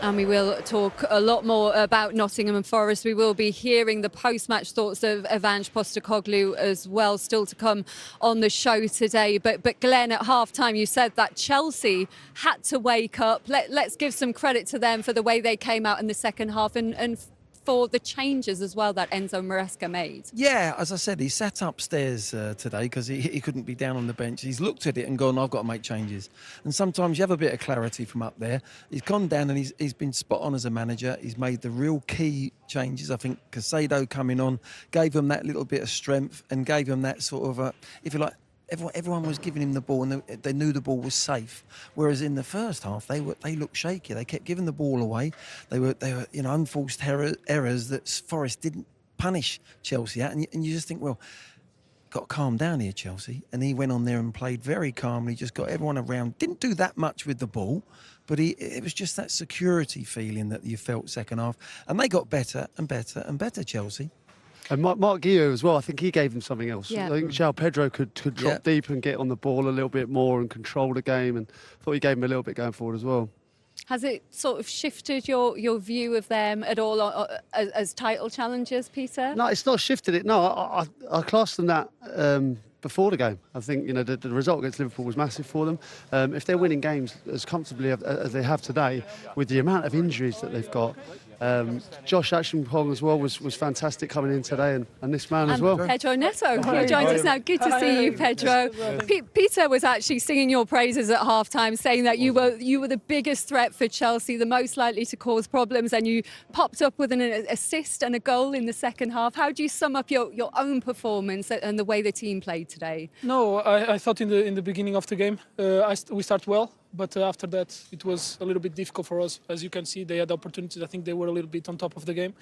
And we will talk a lot more about Nottingham and Forest. We will be hearing the post-match thoughts of Ange Postecoglou as well, still to come on the show today. But Glenn, at half-time, you said that Chelsea had to wake up. Let's give some credit to them for the way they came out in the second half and for the changes as well that Enzo Maresca made. Yeah, as I said, he sat upstairs today because he couldn't be down on the bench. He's looked at it and gone, I've got to make changes. And sometimes you have a bit of clarity from up there. He's gone down and he's been spot on as a manager. He's made the real key changes. I think Casado coming on gave him that little bit of strength and gave him that sort of, if you like, everyone was giving him the ball and they knew the ball was safe. Whereas in the first half, they looked shaky. They kept giving the ball away. They were unforced errors that Forest didn't punish Chelsea at. And you just think, well, got to calm down here, Chelsea. And he went on there and played very calmly, just got everyone around. Didn't do that much with the ball, but it was just that security feeling that you felt second half. And they got better and better and better, Chelsea. And Mark Guillot as well, I think he gave them something else. Yeah. I think Pedro could drop deep and get on the ball a little bit more and control the game, and I thought he gave him a little bit going forward as well. Has it sort of shifted your view of them at all as title challengers, Peter? No, it's not shifted it. No, I classed them that before the game. I think the result against Liverpool was massive for them. If they're winning games as comfortably as they have today, with the amount of injuries that they've got, Josh Ashton-Pong as well was fantastic coming in today, and this man as well. Pedro Neto, who joins us now. Good to see you, Pedro. Peter was actually singing your praises at half-time, saying that you were the biggest threat for Chelsea, the most likely to cause problems, and you popped up with an assist and a goal in the second half. How do you sum up your own performance and the way the team played today? No, I thought in the beginning of the game we start well. But after that, it was a little bit difficult for us. As you can see, they had opportunities. I think they were a little bit on top of the game.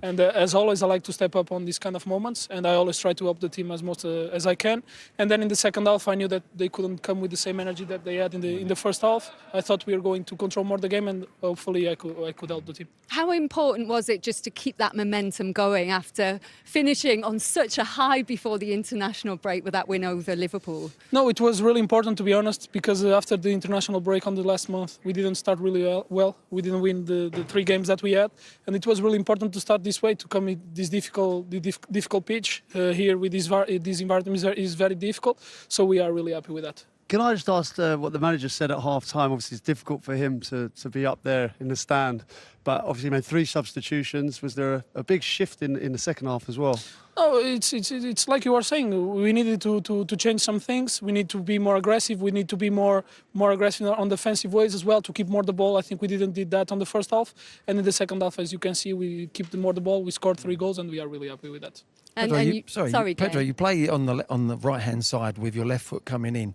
And as always, I like to step up on these kind of moments. And I always try to help the team as much as I can. And then in the second half, I knew that they couldn't come with the same energy that they had in the first half. I thought we were going to control more the game, and hopefully I could help the team. How important was it just to keep that momentum going after finishing on such a high before the international break with that win over Liverpool? No, it was really important, to be honest, because after the international break on the last month, we didn't start really well. We didn't win the 3 games that we had, and it was really important to start this way, to come with this difficult pitch here with this environment is very difficult. So we are really happy with that. Can I just ask what the manager said at half-time? Obviously, it's difficult for him to be up there in the stand, but obviously he made 3 substitutions. Was there a big shift in the second half as well? Oh, it's like you were saying. We needed to change some things. We need to be more aggressive. We need to be more aggressive on defensive ways as well, to keep more the ball. I think we didn't did that on the first half, and in the second half, as you can see, we keep more the ball. We scored 3 goals, and we are really happy with that. Pedro, you play on the right-hand side with your left foot coming in,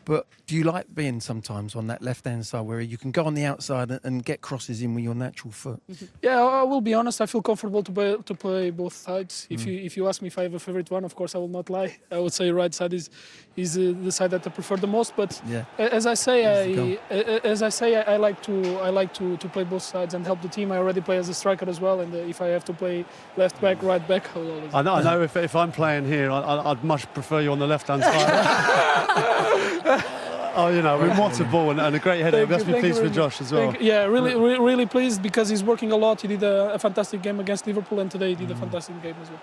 but do you like being sometimes on that left-hand side where you can go on the outside and get crosses in with your natural foot? Yeah, I will be honest. I feel comfortable to play both sides. If you ask me if I have a favorite one, of course I will not lie. I would say right side is the side that I prefer the most. But yeah. as I say, I like to play both sides and help the team. I already play as a striker as well, and if I have to play left back, right back, I will always. I know. If I'm playing here, I'd much prefer you on the left-hand side. Oh, with water ball and a great header. Let's be pleased for Josh as well. Yeah, really pleased, because he's working a lot. He did a fantastic game against Liverpool, and today he did a fantastic game as well.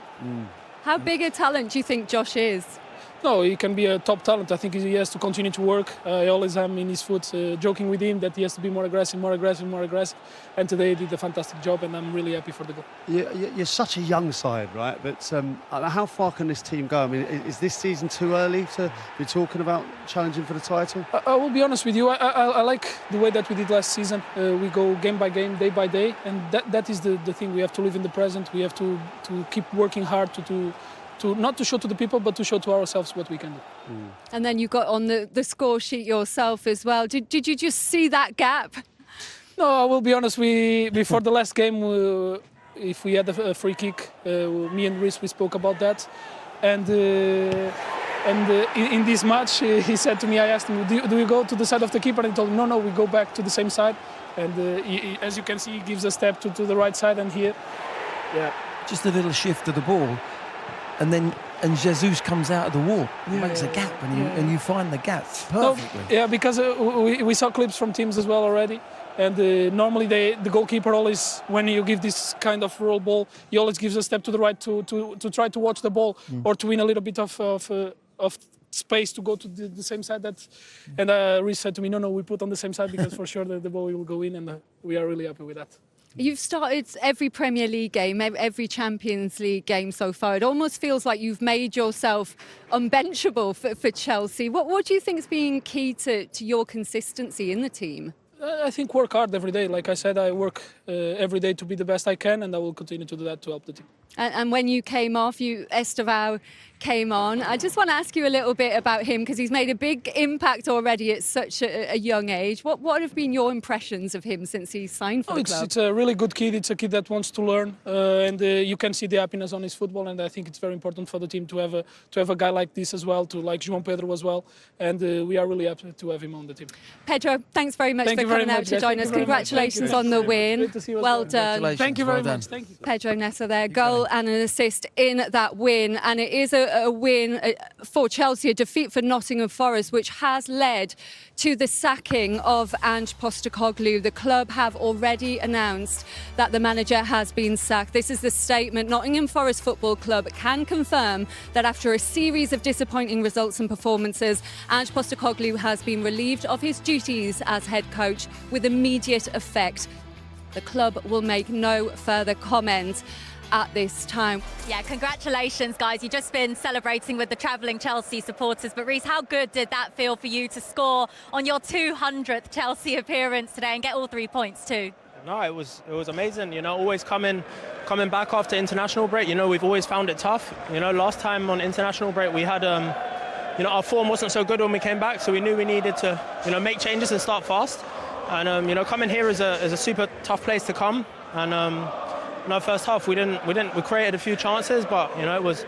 How big a talent do you think Josh is? No, he can be a top talent. I think he has to continue to work. I always am in his foot, joking with him that he has to be more aggressive. And today he did a fantastic job, and I'm really happy for the goal. You're such a young side, right? But how far can this team go? I mean, is this season too early to be talking about challenging for the title? I will be honest with you. I like the way that we did last season. We go game by game, day by day, and that is the thing. We have to live in the present. We have to keep working hard to not to show to the people, but to show to ourselves what we can do. And then you got on the score sheet yourself as well. Did you just see that gap? No, I will be honest. Before the last game, if we had a free kick, me and Reece, we spoke about that. And in this match, he said to me, I asked him, do we go to the side of the keeper? And he told me, no, we go back to the same side. And as you can see, he gives a step to the right side, and here, yeah. Just a little shift of the ball. And Jesus comes out of the wall. He makes a gap, and you find the gap perfectly. No, yeah, because we saw clips from teams as well already, And normally the goalkeeper always, when you give this kind of roll ball, he always gives a step to the right to try to watch the ball or to win a little bit of space to go to the same side. And Reece said to me, no, we put on the same side because for sure the ball will go in, and we are really happy with that. You've started every Premier League game, every Champions League game so far. It almost feels like you've made yourself unbenchable for Chelsea. What do you think has been key to your consistency in the team? I think work hard every day. Like I said, I work every day to be the best I can, and I will continue to do that to help the team. And when you came off, Estevao came on. I just want to ask you a little bit about him because he's made a big impact already at such a young age. What have been your impressions of him since he signed for the club? It's a really good kid. It's a kid that wants to learn, and you can see the happiness on his football. And I think it's very important for the team to have a guy like this as well, like João Pedro as well. And we are really happy to have him on the team. Pedro, thanks very much for coming out to join us. Congratulations on the win. Well done. Thank you very much. Thank you. Pedro Neto there, goal and an assist in that win. And it is a win for Chelsea, a defeat for Nottingham Forest, which has led to the sacking of Ange Postecoglou. The club have already announced that the manager has been sacked. This is the statement. Nottingham Forest Football Club can confirm that after a series of disappointing results and performances, Ange Postecoglou has been relieved of his duties as head coach with immediate effect. The club will make no further comment at this time. Yeah, congratulations, guys. You've just been celebrating with the travelling Chelsea supporters. But Reece, how good did that feel for you to score on your 200th Chelsea appearance today and get all 3 points too? No, it was amazing. You know, always coming back after international break. You know, we've always found it tough. You know, last time on international break we had you know, our form wasn't so good when we came back, so we knew we needed to, you know, make changes and start fast. And you know, coming here is a super tough place to come. And in our first half we created a few chances, but you know, it was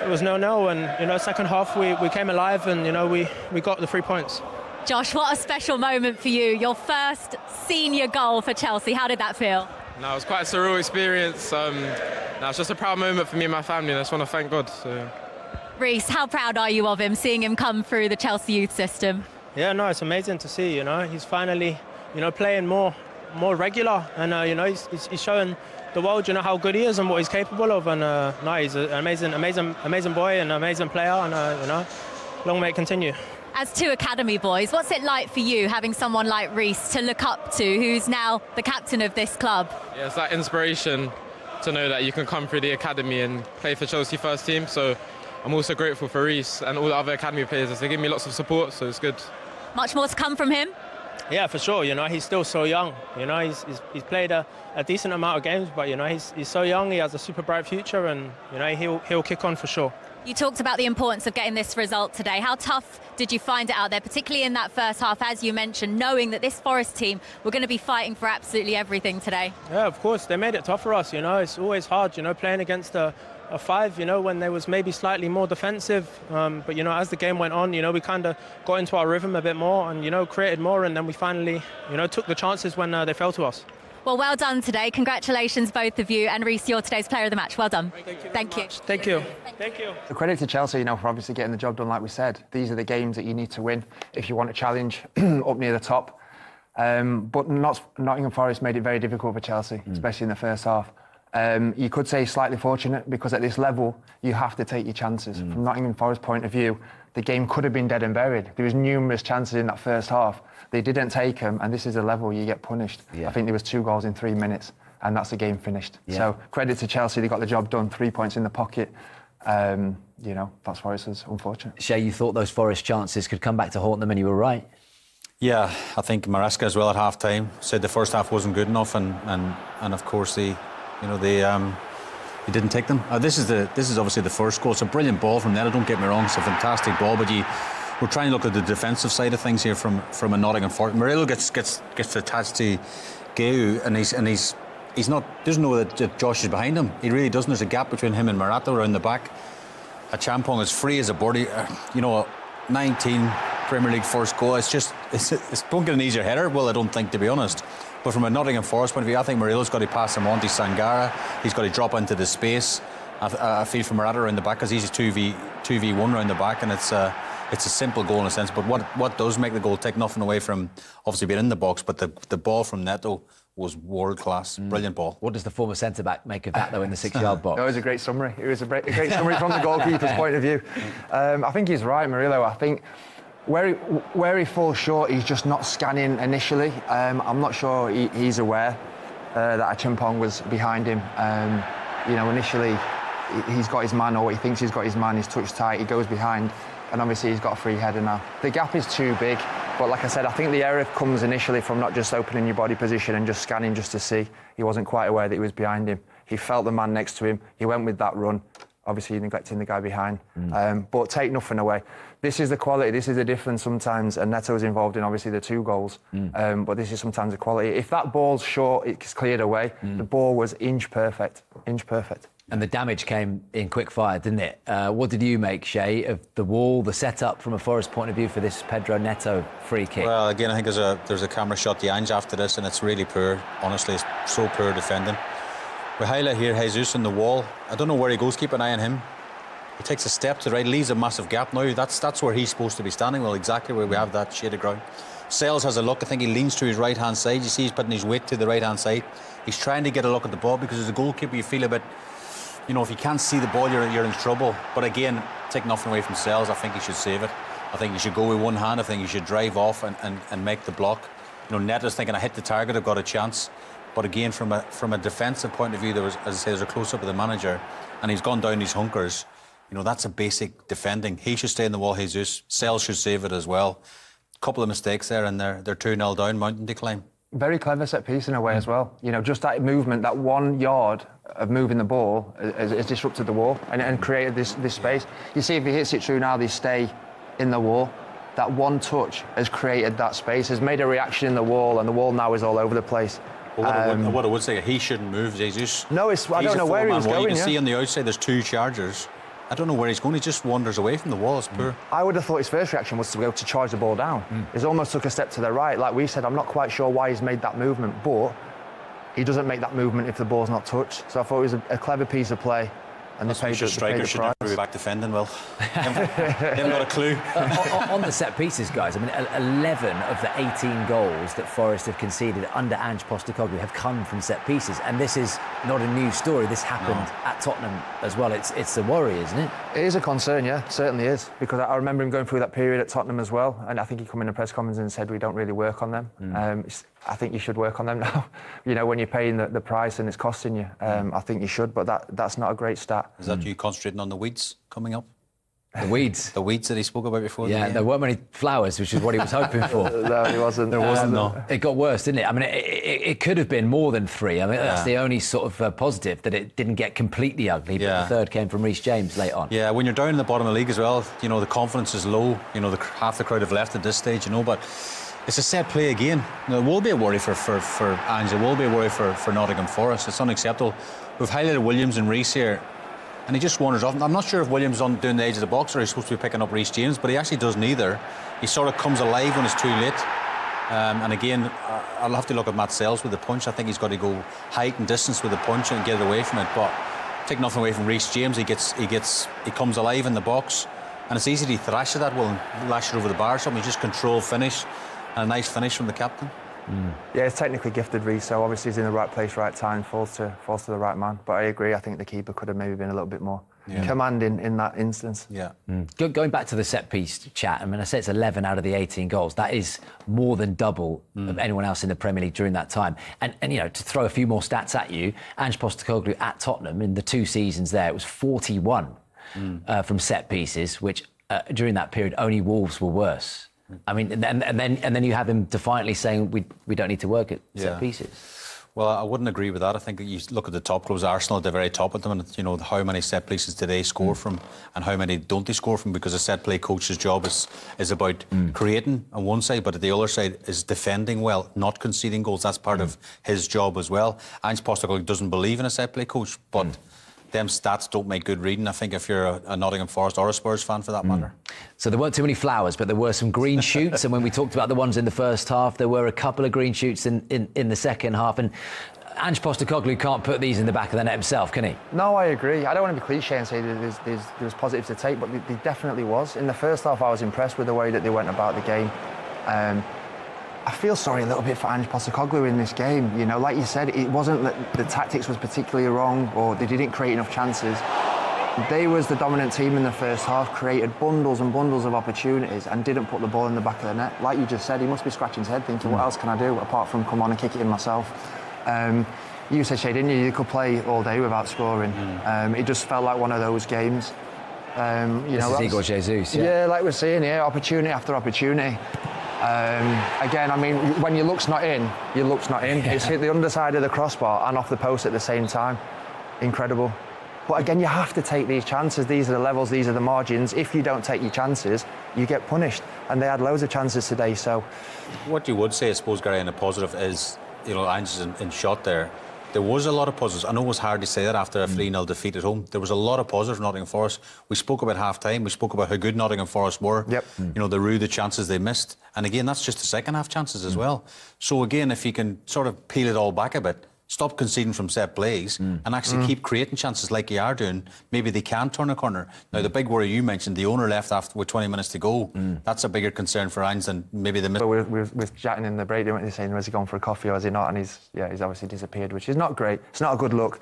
0-0, and you know, second half we came alive, and you know, we got the 3 points. Josh, what a special moment for you. Your first senior goal for Chelsea. How did that feel? No, it was quite a surreal experience. It's just a proud moment for me and my family, and I just want to thank God. So. Reece, how proud are you of him, seeing him come through the Chelsea youth system? Yeah, no, it's amazing to see. You know, he's finally, you know, playing more regular, and you know, he's showing the world, you know, how good he is and what he's capable of. And no, he's an amazing boy and an amazing player, and you know, long may it continue. As two academy boys, what's it like for you having someone like Reece to look up to, who's now the captain of this club? Yeah, it's that inspiration to know that you can come through the academy and play for Chelsea first team. So I'm also grateful for Reece and all the other academy players, as they give me lots of support, so it's good. Much more to come from him? Yeah, for sure. You know, he's still so young. You know, he's played a decent amount of games, but you know, he's so young. He has a super bright future, and you know, he'll kick on for sure. You talked about the importance of getting this result today. How tough did you find it out there, particularly in that first half, as you mentioned, knowing that this Forest team were going to be fighting for absolutely everything today? Yeah, of course. They made it tough for us. You know, it's always hard, you know, playing against a five, you know, when they was maybe slightly more defensive. But, you know, as the game went on, you know, we kind of got into our rhythm a bit more and, you know, created more. And then we finally, you know, took the chances when they fell to us. Well done today. Congratulations, both of you. And Reece, you're today's player of the match. Well done. Thank you. Thank you. Thank you. The credit to Chelsea, you know, for obviously getting the job done, like we said. These are the games that you need to win if you want to challenge up near the top. But Nottingham Forest made it very difficult for Chelsea, especially in the first half. You could say slightly fortunate, because at this level, you have to take your chances. From Nottingham Forest's point of view, the game could have been dead and buried. There was numerous chances in that first half. They didn't take them, and this is a level you get punished. I think there was 2 goals in 3 minutes, and that's the game finished. So credit to Chelsea, they got the job done, 3 points in the pocket. You know, that's Forest is unfortunate. Shay, you thought those Forest chances could come back to haunt them, and you were right. Yeah, I think Maresca as well at half-time said the first half wasn't good enough, and of course they didn't take them. This is obviously the first goal. It's a brilliant ball from Neto, don't get me wrong, it's a fantastic ball, but we're trying to look at the defensive side of things here from a Nottingham Forest. Murillo gets attached to Geu, and he's not, doesn't know that Josh is behind him. He really doesn't. There's a gap between him and Morata around the back. Champong is free as a birdie. 19 Premier League first goal. It's don't get an easier header. Well, I don't think, to be honest. But from a Nottingham Forest point of view, I think Murillo's got to pass him on to Sangara. He's got to drop into the space. I feel for Morata around the back, because he's a 2v1 around the back, and it's it's a simple goal in a sense, but what does make the goal, take nothing away from obviously being in the box, but the ball from Neto was world class, brilliant ball. What does the former centre back make of that though in the 6-yard box? That was a great summary. It was a great summary from the goalkeeper's point of view. I think he's right, Murillo. I think where he falls short, he's just not scanning initially. I'm not sure he's aware that Achimpong was behind him. Initially he's got his man, or he thinks he's got his man. He's touched tight. He goes behind, and obviously he's got a free header now. The gap is too big. But like I said, I think the error comes initially from not just opening your body position and just scanning just to see. He wasn't quite aware that he was behind him. He felt the man next to him. He went with that run. Obviously neglecting the guy behind. But take nothing away. This is the quality. This is the difference sometimes. And Neto's involved in obviously the 2 goals. But this is sometimes the quality. If that ball's short, it's cleared away. The ball was inch perfect. Inch perfect. And the damage came in quick fire, didn't it? What did you make, Shay, of the wall, the setup from a Forest point of view for this Pedro Neto free kick? Well, again, I think there's a camera shot the Ange after this, and it's really poor. Honestly, it's so poor defending. We highlight here Jesus on the wall. I don't know where he goes. Keep an eye on him. He takes a step to the right, leaves a massive gap now. That's where he's supposed to be standing. Well, exactly where we have that shaded ground. Sales has a look. I think he leans to his right-hand side. You see he's putting his weight to the right-hand side. He's trying to get a look at the ball because as a goalkeeper you feel a bit, if you can't see the ball, you're in trouble. But again, take nothing away from Sales. I think he should save it. I think he should go with one hand. I think he should drive off and make the block. Neto's thinking, I hit the target, I've got a chance. But again, from a defensive point of view, there was, as I say, there's a close-up of the manager, and he's gone down these hunkers. That's a basic defending. He should stay in the wall, Jesus. Sales should save it as well. A couple of mistakes there, and they're 2-0 down, mountain decline. Very clever set piece in a way as well. Just that movement, that 1 yard of moving the ball has disrupted the wall and created this space. You see if he hits it through now, they stay in the wall. That one touch has created that space, has made a reaction in the wall, and the wall now is all over the place. Well, what I would say, he shouldn't move, Jesus. No, I don't know where he was going. You can see on the outside there's 2 chargers. I don't know where he's going. He just wanders away from the wall. It's poor. I would have thought his first reaction was to go to charge the ball down. He's almost took a step to the right. Like we said, I'm not quite sure why he's made that movement, but he doesn't make that movement if the ball's not touched. So I thought it was a clever piece of play. And the strikers should never be back defending well. They haven't got a clue. On the set pieces, guys, 11 of the 18 goals that Forest have conceded under Ange Postecoglou have come from set pieces, and this is not a new story. This happened at Tottenham as well. It's the worry, isn't it? It is a concern, yeah, certainly is, because I remember him going through that period at Tottenham as well, and I think he came in a press conference and said we don't really work on them. I think you should work on them now. When you're paying the price and it's costing you, I think you should, but that's not a great stat. Is that you concentrating on the weeds coming up? The weeds? The weeds that he spoke about before? Yeah, there weren't many flowers, which is what he was hoping for. No, he wasn't. There wasn't, no. It got worse, didn't it? It could have been more than 3. That's the only sort of positive, that it didn't get completely ugly, but the third came from Reece James late on. Yeah, when you're down in the bottom of the league as well, the confidence is low. Half the crowd have left at this stage, but it's a set play again. It will be a worry for Ange. It will be a worry for Nottingham Forest. It's unacceptable. We've highlighted Williams and Reece here, and he just wanders off. I'm not sure if Williams is on doing the edge of the box or he's supposed to be picking up Reece James, but he actually does neither. He sort of comes alive when it's too late. And again, I'll have to look at Matt Sells with the punch. I think he's got to go height and distance with the punch and get away from it. But take nothing away from Reece James. He comes alive in the box, and it's easy to thrash at that well and lash it over the bar or something. He just control finish. And a nice finish from the captain. Yeah, he's technically gifted, Reece, so obviously he's in the right place, right time, falls to the right man. But I agree, I think the keeper could have maybe been a little bit more commanding in that instance. Yeah. Going back to the set-piece chat, I say it's 11 out of the 18 goals. That is more than double of anyone else in the Premier League during that time. And to throw a few more stats at you, Ange Postecoglou at Tottenham, in the 2 seasons there, it was 41 from set-pieces, which during that period only Wolves were worse. And then you have him defiantly saying we don't need to work at set pieces. Well, I wouldn't agree with that. I think you look at the top clubs, Arsenal at the very top of them, and how many set pieces do they score from, and how many don't they score from? Because a set play coach's job is about creating on one side, but at the other side is defending well, not conceding goals. That's part of his job as well. Ange Postecoglou doesn't believe in a set play coach, but them stats don't make good reading, I think, if you're a Nottingham Forest or a Spurs fan for that matter. So there weren't too many flowers, but there were some green shoots. And when we talked about the ones in the first half, there were a couple of green shoots in the second half. And Ange Postecoglou can't put these in the back of the net himself, can he? No, I agree. I don't want to be cliche and say there was positives to take, but there definitely was. In the first half, I was impressed with the way that they went about the game. I feel sorry a little bit for Ange Postecoglou in this game. You know, like you said, it wasn't that the tactics was particularly wrong or they didn't create enough chances. They was the dominant team in the first half, created bundles and bundles of opportunities and didn't put the ball in the back of the net. Like you just said, he must be scratching his head thinking, what else can I do apart from come on and kick it in myself? You said, Shay, didn't you? You could play all day without scoring. It just felt like one of those games. This is Igor Jesus, yeah, like we're seeing here, opportunity after opportunity. Again, I mean, when your luck's not in, your luck's not in. It's hit the underside of the crossbar and off the post at the same time. Incredible. But again, you have to take these chances. These are the levels, these are the margins. If you don't take your chances, you get punished. And they had loads of chances today, so... What you would say, I suppose, Gary, in a positive is, you know, Ange is in shot there. There was a lot of positives. I know it was hard to say that after a 3-0 defeat at home. There was a lot of positives for Nottingham Forest. We spoke about half-time. We spoke about how good Nottingham Forest were. Yep. You know, the rue the chances they missed. And again, that's just the second half chances as well. So again, if you can sort of peel it all back a bit, stop conceding from set plays and actually keep creating chances like you are doing, maybe they can turn a corner. Now, the big worry you mentioned, the owner left after with 20 minutes to go. That's a bigger concern for Ange than maybe the... We were chatting in the break, weren't they, saying, was he gone for a coffee or is he not? And he's obviously disappeared, which is not great. It's not a good look.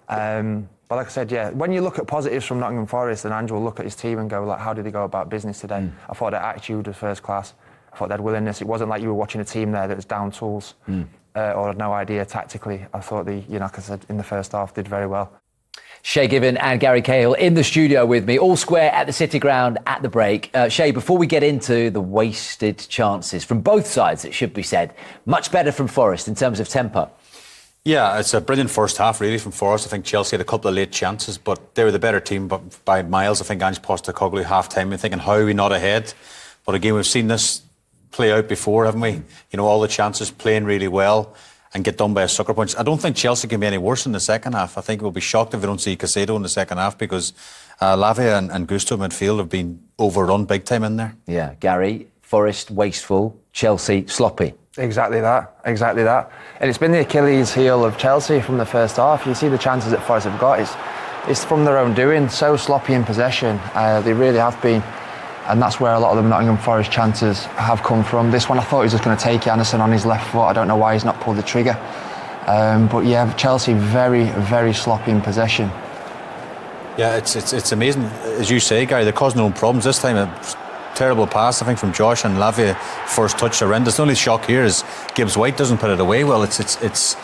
But like I said, yeah, when you look at positives from Nottingham Forest, then Ange will look at his team and go, like, how did they go about business today? I thought their attitude was first class. I thought they had willingness. It wasn't like you were watching a team there that was down tools. Or had no idea tactically. I thought like I said, in the first half, did very well. Shay Given and Gary Cahill in the studio with me, all square at the City Ground at the break. Shay, before we get into the wasted chances from both sides, it should be said, much better from Forest in terms of tempo. Yeah, it's a brilliant first half, really, from Forest. I think Chelsea had a couple of late chances, but they were the better team by miles. I think Ange Postecoglou half-time, we're thinking, how are we not ahead? But again, we've seen this play out before, haven't we? You know, all the chances, playing really well and get done by a sucker punch. I don't think Chelsea can be any worse in the second half. I think we'll be shocked if we don't see Caicedo in the second half because Lavia and Gusto midfield have been overrun big time in there. Yeah, Gary, Forest wasteful, Chelsea sloppy. Exactly that. And it's been the Achilles heel of Chelsea from the first half. You see the chances that Forest have got. It's from their own doing, so sloppy in possession. They really have been. And that's where a lot of the Nottingham Forest chances have come from. This one, I thought he was just going to take Anderson on his left foot. I don't know why he's not pulled the trigger. But yeah, Chelsea very, very sloppy in possession. Yeah, it's amazing. As you say, Gary, they're causing their own problems. This time, a terrible pass, I think, from Josh and Lavia. First touch, horrendous. The only shock here is Gibbs White doesn't put it away well. It's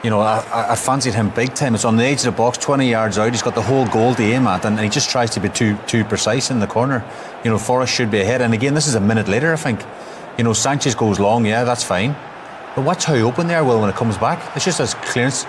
you know, I fancied him big time. It's on the edge of the box, 20 yards out. He's got the whole goal to aim at, and he just tries to be too precise in the corner. You know, Forest should be ahead. And again, this is a minute later, I think. You know, Sanchez goes long, yeah, that's fine. But watch how open they are, Will, when it comes back. It's just as clearance.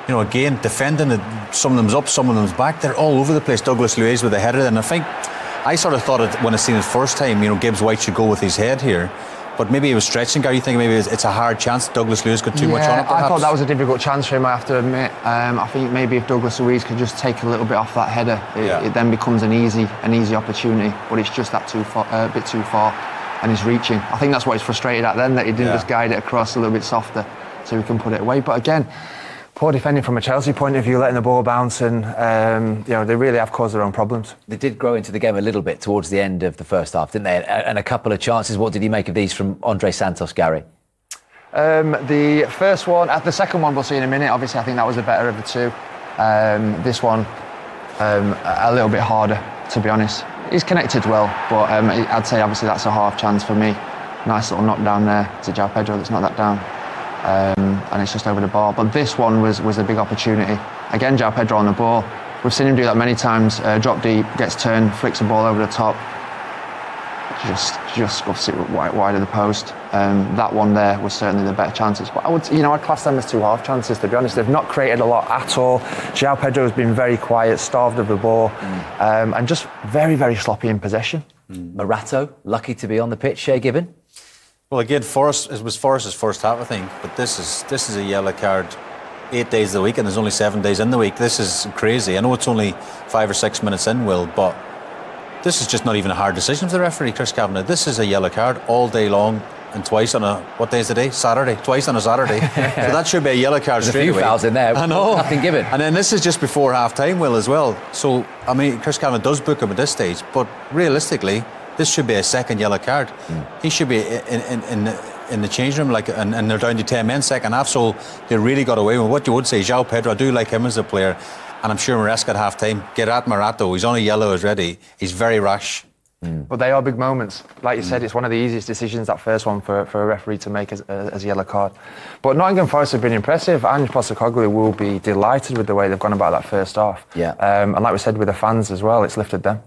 You know, again, defending it, some of them's up, some of them's back. They're all over the place. Douglas Luiz with the header. And I sort of thought when I seen it first time, you know, Gibbs White should go with his head here. But maybe he was stretching, Gary. You think maybe it's a hard chance? Douglas Luiz got too much on it, perhaps? I thought that was a difficult chance for him, I have to admit. I think maybe if Douglas Luiz could just take a little bit off that header, it then becomes an easy opportunity. But it's just that a bit too far, and he's reaching. I think that's what he's frustrated at then, that he didn't just guide it across a little bit softer so he can put it away. But again, poor defending from a Chelsea point of view, letting the ball bounce, and you know, they really have caused their own problems. They did grow into the game a little bit towards the end of the first half, didn't they? And a couple of chances. What did you make of these from Andre Santos, Gary? The first one, the second one we'll see in a minute. Obviously, I think that was the better of the two. This one, a little bit harder, to be honest. He's connected well, but I'd say obviously that's a half chance for me. Nice little knockdown there to Pedro that's not that down. And it's just over the bar. But this one was a big opportunity. Again, Pedro on the ball. We've seen him do that many times. Drop deep, gets turned, flicks the ball over the top. Just scuffs it wide of the post. That one there was certainly the better chances. But I'd class them as two half chances, to be honest. They've not created a lot at all. Pedro has been very quiet, starved of the ball, and just very, very sloppy in possession. Morato, lucky to be on the pitch, Shay Given. Well, again, it was Forest's first half, I think. But this is a yellow card 8 days of the week, and there's only 7 days in the week. This is crazy. I know it's only 5 or 6 minutes in, Will, but this is just not even a hard decision for the referee, Chris Kavanagh. This is a yellow card all day long. and twice on what day is the day? Saturday. Twice on a Saturday. So that should be a yellow card straight away. There's a few fouls in there. I know. Nothing given. And then this is just before half-time, Will, as well. So, I mean, Chris Calvin does book him at this stage, but realistically, this should be a second yellow card. He should be in the change room, and they're down to 10 men second half, so they really got away with what you would say. João Pedro, I do like him as a player, and I'm sure Maresca at half-time, Gerard Morato, he's on a yellow already. He's very rash. But they are big moments. Like you said, it's one of the easiest decisions, that first one, for a referee to make as a yellow card. But Nottingham Forest have been impressive. Ange Postecoglou will be delighted with the way they've gone about that first half. Yeah. And like we said, with the fans as well, it's lifted them.